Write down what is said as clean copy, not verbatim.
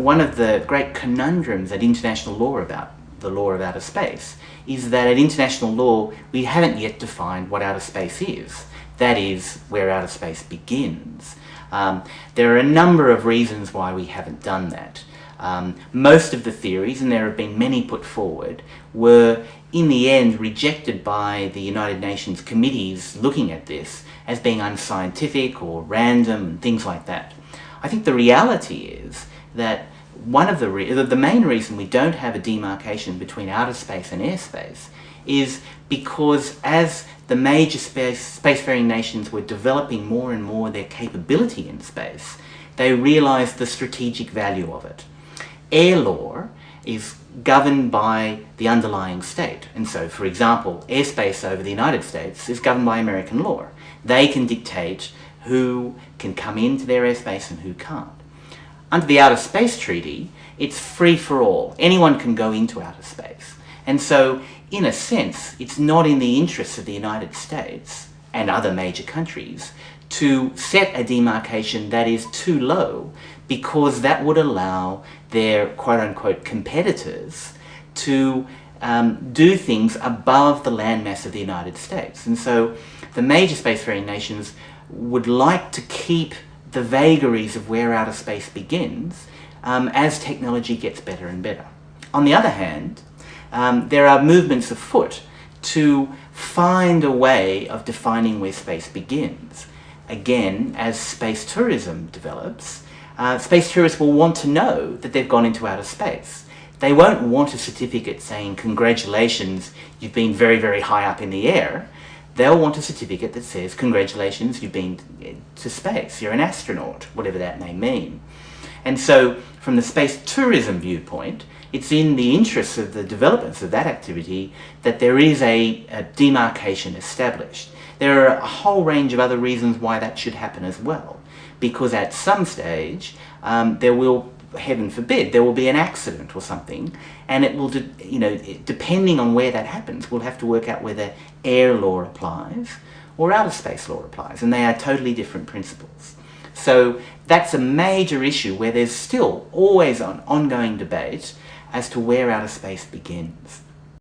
one of the great conundrums at international law about the law of outer space is that at international law we haven't yet defined what outer space is. That is, where outer space begins. There are a number of reasons why we haven't done that. Most of the theories, and there have been many put forward, were in the end rejected by the United Nations committees looking at this as being unscientific or random and things like that. I think the reality is that one of the main reason we don't have a demarcation between outer space and airspace is because as the major spacefaring nations were developing more and more their capability in space, they realised the strategic value of it. Air law is governed by the underlying state, and so, for example, airspace over the United States is governed by American law. They can dictate who can come into their airspace and who can't. Under the Outer Space Treaty, it's free for all. Anyone can go into outer space. And so, in a sense, it's not in the interests of the United States and other major countries to set a demarcation that is too low, because that would allow their quote-unquote competitors to do things above the landmass of the United States. And so the major spacefaring nations would like to keep the vagaries of where outer space begins as technology gets better and better. On the other hand, there are movements afoot to find a way of defining where space begins. Again, as space tourism develops, space tourists will want to know that they've gone into outer space. They won't want a certificate saying, congratulations, you've been very, very high up in the air. They'll want a certificate that says, congratulations, you've been to space, you're an astronaut, whatever that may mean. And so, from the space tourism viewpoint, it's in the interests of the developers of that activity that there is a demarcation established. There are a whole range of other reasons why that should happen as well, because at some stage there will, heaven forbid, there will be an accident or something, and it will, depending on where that happens, we'll have to work out whether air law applies or outer space law applies, and they are totally different principles. So that's a major issue where there's still always an ongoing debate as to where outer space begins.